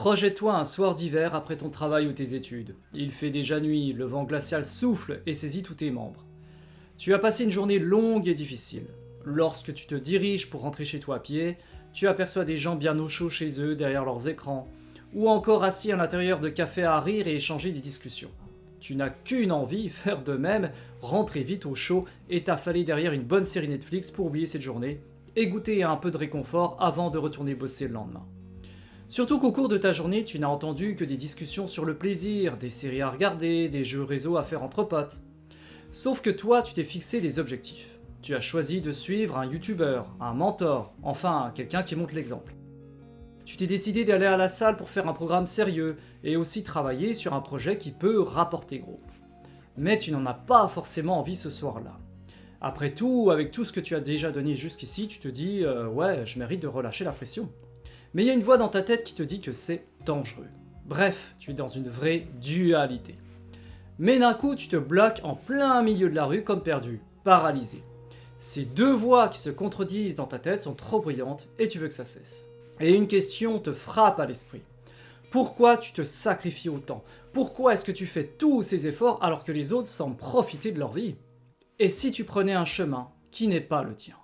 Projette-toi un soir d'hiver après ton travail ou tes études. Il fait déjà nuit, le vent glacial souffle et saisit tous tes membres. Tu as passé une journée longue et difficile. Lorsque tu te diriges pour rentrer chez toi à pied, tu aperçois des gens bien au chaud chez eux derrière leurs écrans, ou encore assis à l'intérieur de cafés à rire et échanger des discussions. Tu n'as qu'une envie, faire de même, rentrer vite au chaud et t'affaler derrière une bonne série Netflix pour oublier cette journée, et goûter à un peu de réconfort avant de retourner bosser le lendemain. Surtout qu'au cours de ta journée, tu n'as entendu que des discussions sur le plaisir, des séries à regarder, des jeux réseau à faire entre potes. Sauf que toi, tu t'es fixé des objectifs. Tu as choisi de suivre un youtubeur, un mentor, enfin quelqu'un qui montre l'exemple. Tu t'es décidé d'aller à la salle pour faire un programme sérieux et aussi travailler sur un projet qui peut rapporter gros. Mais tu n'en as pas forcément envie ce soir-là. Après tout, avec tout ce que tu as déjà donné jusqu'ici, tu te dis ouais, je mérite de relâcher la pression. Mais il y a une voix dans ta tête qui te dit que c'est dangereux. Bref, tu es dans une vraie dualité. Mais d'un coup, tu te bloques en plein milieu de la rue comme perdu, paralysé. Ces deux voix qui se contredisent dans ta tête sont trop bruyantes et tu veux que ça cesse. Et une question te frappe à l'esprit. Pourquoi tu te sacrifies autant? Pourquoi est-ce que tu fais tous ces efforts alors que les autres semblent profiter de leur vie? Et si tu prenais un chemin qui n'est pas le tien?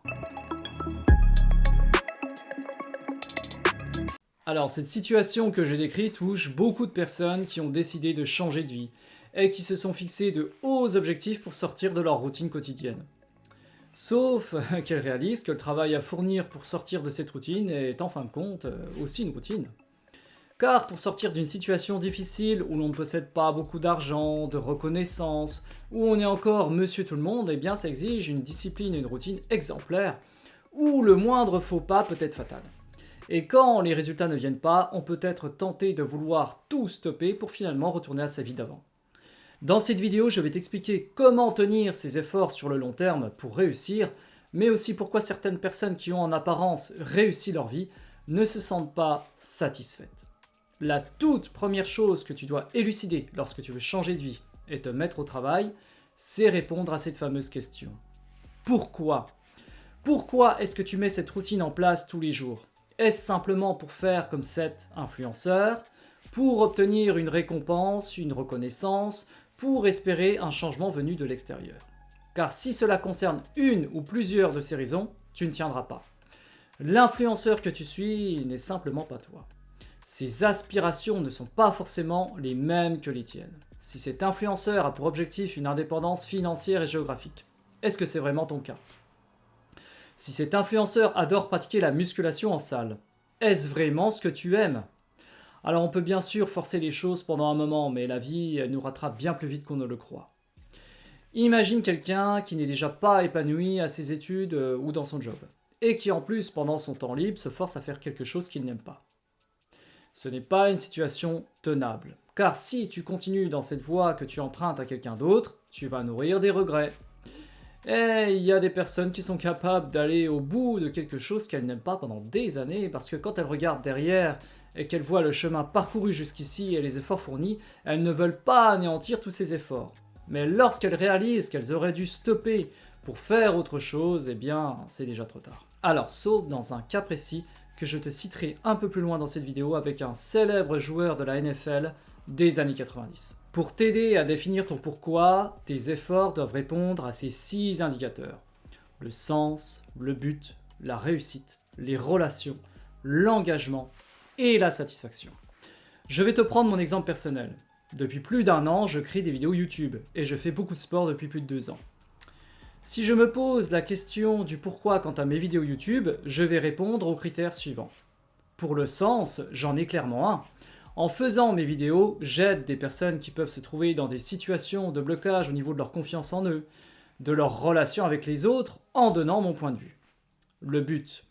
Alors, cette situation que je décris touche beaucoup de personnes qui ont décidé de changer de vie et qui se sont fixés de hauts objectifs pour sortir de leur routine quotidienne. Sauf qu'elles réalisent que le travail à fournir pour sortir de cette routine est en fin de compte aussi une routine. Car pour sortir d'une situation difficile où l'on ne possède pas beaucoup d'argent, de reconnaissance, où on est encore monsieur tout le monde, eh bien ça exige une discipline et une routine exemplaire, où le moindre faux pas peut être fatal. Et quand les résultats ne viennent pas, on peut être tenté de vouloir tout stopper pour finalement retourner à sa vie d'avant. Dans cette vidéo, je vais t'expliquer comment tenir ces efforts sur le long terme pour réussir, mais aussi pourquoi certaines personnes qui ont en apparence réussi leur vie ne se sentent pas satisfaites. La toute première chose que tu dois élucider lorsque tu veux changer de vie et te mettre au travail, c'est répondre à cette fameuse question. Pourquoi? Pourquoi est-ce que tu mets cette routine en place tous les jours? Est-ce simplement pour faire comme cet influenceur, pour obtenir une récompense, une reconnaissance, pour espérer un changement venu de l'extérieur? Car si cela concerne une ou plusieurs de ces raisons, tu ne tiendras pas. L'influenceur que tu suis n'est simplement pas toi. Ses aspirations ne sont pas forcément les mêmes que les tiennes. Si cet influenceur a pour objectif une indépendance financière et géographique, est-ce que c'est vraiment ton cas? Si cet influenceur adore pratiquer la musculation en salle, est-ce vraiment ce que tu aimes? Alors on peut bien sûr forcer les choses pendant un moment, mais la vie elle nous rattrape bien plus vite qu'on ne le croit. Imagine quelqu'un qui n'est déjà pas épanoui à ses études ou dans son job, et qui en plus pendant son temps libre se force à faire quelque chose qu'il n'aime pas. Ce n'est pas une situation tenable, car si tu continues dans cette voie que tu empruntes à quelqu'un d'autre, tu vas nourrir des regrets. Et il y a des personnes qui sont capables d'aller au bout de quelque chose qu'elles n'aiment pas pendant des années, parce que quand elles regardent derrière et qu'elles voient le chemin parcouru jusqu'ici et les efforts fournis, elles ne veulent pas anéantir tous ces efforts. Mais lorsqu'elles réalisent qu'elles auraient dû stopper pour faire autre chose, eh bien c'est déjà trop tard. Alors, sauf dans un cas précis que je te citerai un peu plus loin dans cette vidéo avec un célèbre joueur de la NFL des années 90. Pour t'aider à définir ton pourquoi, tes efforts doivent répondre à ces 6 indicateurs. Le sens, le but, la réussite, les relations, l'engagement et la satisfaction. Je vais te prendre mon exemple personnel. Depuis plus d'1 an, je crée des vidéos YouTube et je fais beaucoup de sport depuis plus de 2 ans. Si je me pose la question du pourquoi quant à mes vidéos YouTube, je vais répondre aux critères suivants. Pour le sens, j'en ai clairement un. En faisant mes vidéos, j'aide des personnes qui peuvent se trouver dans des situations de blocage au niveau de leur confiance en eux, de leur relation avec les autres, en donnant mon point de vue. Le but: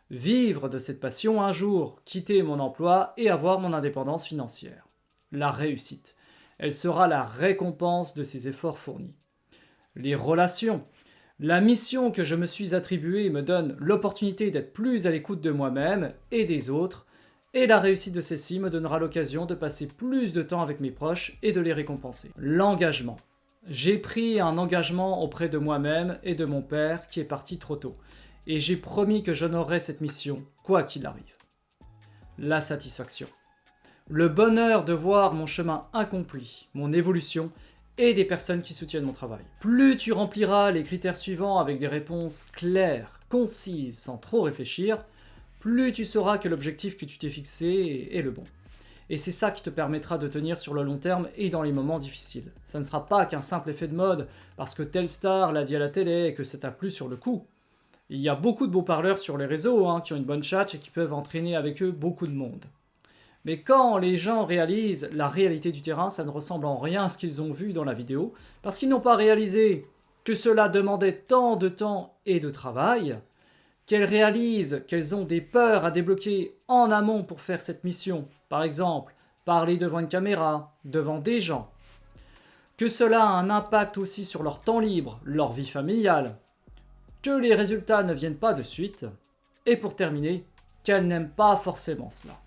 vivre de cette passion un jour, quitter mon emploi et avoir mon indépendance financière. La réussite: elle sera la récompense de ces efforts fournis. Les relations: la mission que je me suis attribuée me donne l'opportunité d'être plus à l'écoute de moi-même et des autres, et la réussite de celle-ci me donnera l'occasion de passer plus de temps avec mes proches et de les récompenser. L'engagement: j'ai pris un engagement auprès de moi-même et de mon père qui est parti trop tôt, et j'ai promis que j'honorerais cette mission, quoi qu'il arrive. La satisfaction: le bonheur de voir mon chemin accompli, mon évolution et des personnes qui soutiennent mon travail. Plus tu rempliras les critères suivants avec des réponses claires, concises, sans trop réfléchir, plus tu sauras que l'objectif que tu t'es fixé est le bon. Et c'est ça qui te permettra de tenir sur le long terme et dans les moments difficiles. Ça ne sera pas qu'un simple effet de mode, parce que telle star l'a dit à la télé et que ça t'a plu sur le coup. Il y a beaucoup de beaux parleurs sur les réseaux qui ont une bonne tchatch et qui peuvent entraîner avec eux beaucoup de monde. Mais quand les gens réalisent la réalité du terrain, ça ne ressemble en rien à ce qu'ils ont vu dans la vidéo, parce qu'ils n'ont pas réalisé que cela demandait tant de temps et de travail, qu'elles réalisent qu'elles ont des peurs à débloquer en amont pour faire cette mission. Par exemple, parler devant une caméra, devant des gens. Que cela a un impact aussi sur leur temps libre, leur vie familiale. Que les résultats ne viennent pas de suite. Et pour terminer, qu'elles n'aiment pas forcément cela.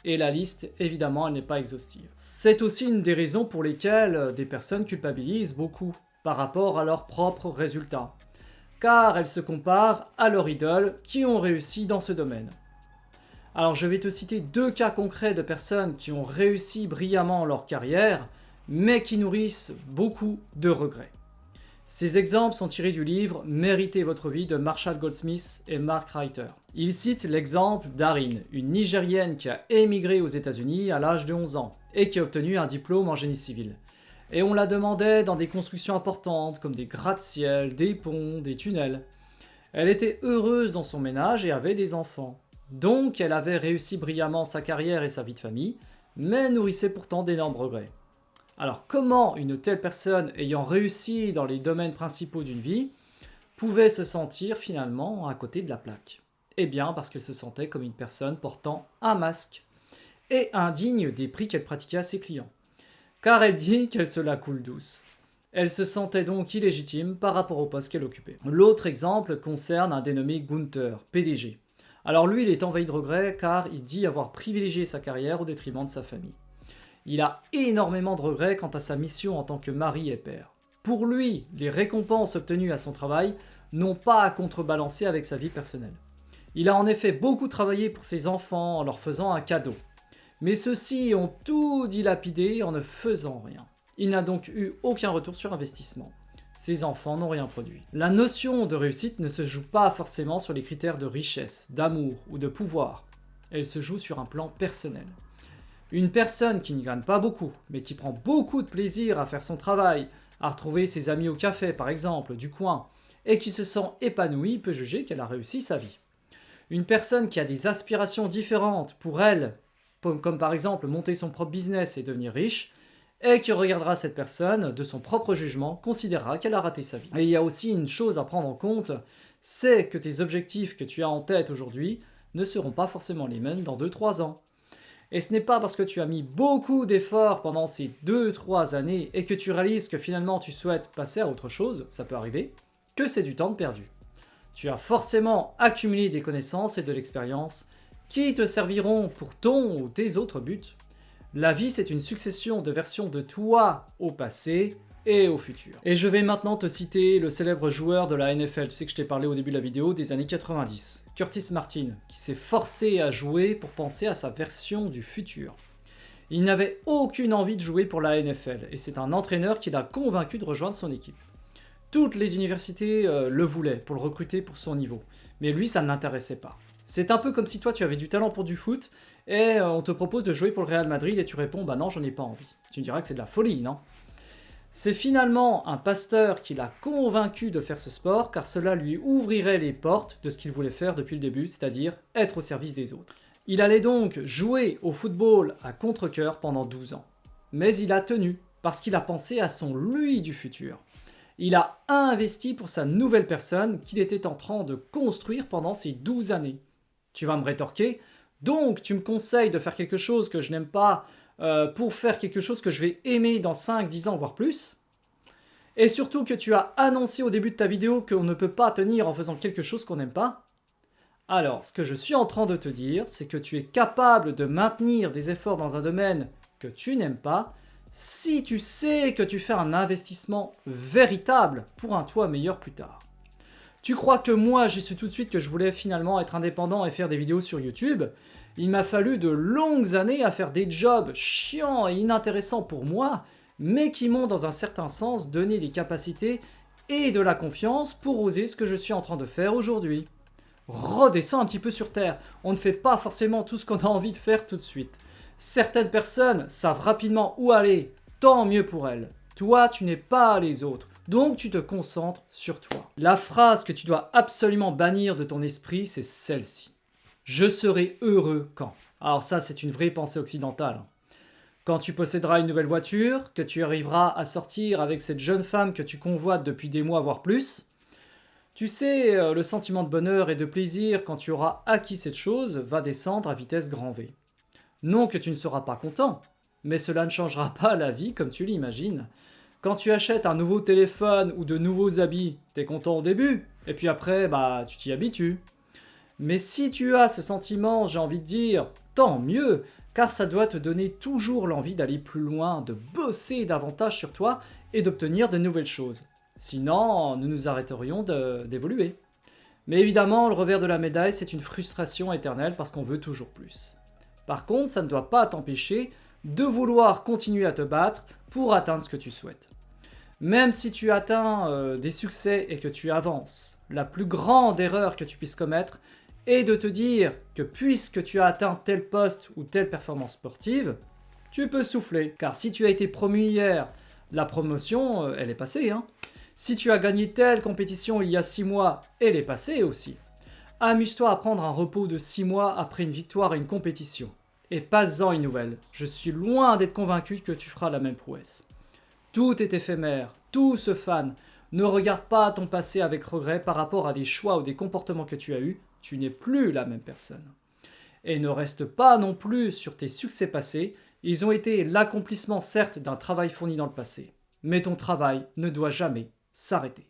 Et la liste, évidemment, elle n'est pas exhaustive. C'est aussi une des raisons pour lesquelles des personnes culpabilisent beaucoup par rapport à leurs propres résultats. Car elles se comparent à leurs idoles qui ont réussi dans ce domaine. Alors je vais te citer 2 cas concrets de personnes qui ont réussi brillamment leur carrière, mais qui nourrissent beaucoup de regrets. Ces exemples sont tirés du livre « Méritez votre vie » de Marshall Goldsmith et Mark Reiter. Il cite l'exemple d'Arin, une Nigérienne qui a émigré aux États-Unis à l'âge de 11 ans et qui a obtenu un diplôme en génie civil. Et on la demandait dans des constructions importantes comme des gratte-ciel, des ponts, des tunnels. Elle était heureuse dans son ménage et avait des enfants. Donc elle avait réussi brillamment sa carrière et sa vie de famille, mais nourrissait pourtant d'énormes regrets. Alors comment une telle personne ayant réussi dans les domaines principaux d'une vie pouvait se sentir finalement à côté de la plaque? Eh bien parce qu'elle se sentait comme une personne portant un masque et indigne des prix qu'elle pratiquait à ses clients. Car elle dit qu'elle se la coule douce. Elle se sentait donc illégitime par rapport au poste qu'elle occupait. L'autre exemple concerne un dénommé Gunther, PDG. Alors lui, il est envahi de regrets car il dit avoir privilégié sa carrière au détriment de sa famille. Il a énormément de regrets quant à sa mission en tant que mari et père. Pour lui, les récompenses obtenues à son travail n'ont pas à contrebalancer avec sa vie personnelle. Il a en effet beaucoup travaillé pour ses enfants en leur faisant un cadeau. Mais ceux-ci ont tout dilapidé en ne faisant rien. Il n'a donc eu aucun retour sur investissement. Ses enfants n'ont rien produit. La notion de réussite ne se joue pas forcément sur les critères de richesse, d'amour ou de pouvoir. Elle se joue sur un plan personnel. Une personne qui ne gagne pas beaucoup, mais qui prend beaucoup de plaisir à faire son travail, à retrouver ses amis au café par exemple, du coin, et qui se sent épanouie peut juger qu'elle a réussi sa vie. Une personne qui a des aspirations différentes pour elle, comme par exemple monter son propre business et devenir riche, et qui regardera cette personne, de son propre jugement, considérera qu'elle a raté sa vie. Et il y a aussi une chose à prendre en compte, c'est que tes objectifs que tu as en tête aujourd'hui ne seront pas forcément les mêmes dans 2-3 ans. Et ce n'est pas parce que tu as mis beaucoup d'efforts pendant ces 2-3 années et que tu réalises que finalement tu souhaites passer à autre chose, ça peut arriver, que c'est du temps de perdu. Tu as forcément accumulé des connaissances et de l'expérience qui te serviront pour ton ou tes autres buts. La vie, c'est une succession de versions de toi au passé et au futur. Et je vais maintenant te citer le célèbre joueur de la NFL, tu sais que je t'ai parlé au début de la vidéo, des années 90, Curtis Martin, qui s'est forcé à jouer pour penser à sa version du futur. Il n'avait aucune envie de jouer pour la NFL, et c'est un entraîneur qui l'a convaincu de rejoindre son équipe. Toutes les universités le voulaient pour le recruter pour son niveau, mais lui, ça ne l'intéressait pas. C'est un peu comme si toi, tu avais du talent pour du foot, et on te propose de jouer pour le Real Madrid, et tu réponds « bah non, j'en ai pas envie ». Tu me diras que c'est de la folie, non ? C'est finalement un pasteur qui l'a convaincu de faire ce sport, car cela lui ouvrirait les portes de ce qu'il voulait faire depuis le début, c'est-à-dire être au service des autres. Il allait donc jouer au football à contre-cœur pendant 12 ans. Mais il a tenu, parce qu'il a pensé à son lui du futur. Il a investi pour sa nouvelle personne qu'il était en train de construire pendant ces 12 années. Tu vas me rétorquer, donc tu me conseilles de faire quelque chose que je n'aime pas pour faire quelque chose que je vais aimer dans 5, 10 ans, voire plus. Et surtout que tu as annoncé au début de ta vidéo qu'on ne peut pas tenir en faisant quelque chose qu'on n'aime pas. Alors, ce que je suis en train de te dire, c'est que tu es capable de maintenir des efforts dans un domaine que tu n'aimes pas si tu sais que tu fais un investissement véritable pour un toi meilleur plus tard. Tu crois que moi, j'ai su tout de suite que je voulais finalement être indépendant et faire des vidéos sur YouTube, Il m'a fallu de longues années à faire des jobs chiants et inintéressants pour moi, mais qui m'ont dans un certain sens donné des capacités et de la confiance pour oser ce que je suis en train de faire aujourd'hui. Redescends un petit peu sur Terre, on ne fait pas forcément tout ce qu'on a envie de faire tout de suite. Certaines personnes savent rapidement où aller, tant mieux pour elles. Toi, tu n'es pas les autres, donc tu te concentres sur toi. La phrase que tu dois absolument bannir de ton esprit, c'est celle-ci. Je serai heureux quand. Alors ça, c'est une vraie pensée occidentale. Quand tu posséderas une nouvelle voiture, que tu arriveras à sortir avec cette jeune femme que tu convoites depuis des mois, voire plus. Tu sais, le sentiment de bonheur et de plaisir quand tu auras acquis cette chose va descendre à vitesse grand V. Non que tu ne seras pas content, mais cela ne changera pas la vie comme tu l'imagines. Quand tu achètes un nouveau téléphone ou de nouveaux habits, t'es content au début, et puis après, tu t'y habitues. Mais si tu as ce sentiment, j'ai envie de dire, tant mieux, car ça doit te donner toujours l'envie d'aller plus loin, de bosser davantage sur toi et d'obtenir de nouvelles choses. Sinon, nous nous arrêterions d'évoluer. Mais évidemment, le revers de la médaille, c'est une frustration éternelle parce qu'on veut toujours plus. Par contre, ça ne doit pas t'empêcher de vouloir continuer à te battre pour atteindre ce que tu souhaites. Même si tu atteins des succès et que tu avances, la plus grande erreur que tu puisses commettre est de te dire que puisque tu as atteint tel poste ou telle performance sportive, tu peux souffler. Car si tu as été promu hier, la promotion, elle est passée. Si tu as gagné telle compétition il y a 6 mois, elle est passée aussi. Amuse-toi à prendre un repos de 6 mois après une victoire et une compétition. Et passe-en une nouvelle. Je suis loin d'être convaincu que tu feras la même prouesse. Tout est éphémère, tout se fane. Ne regarde pas ton passé avec regret par rapport à des choix ou des comportements que tu as eus. Tu n'es plus la même personne. Et ne reste pas non plus sur tes succès passés. Ils ont été l'accomplissement certes d'un travail fourni dans le passé. Mais ton travail ne doit jamais s'arrêter.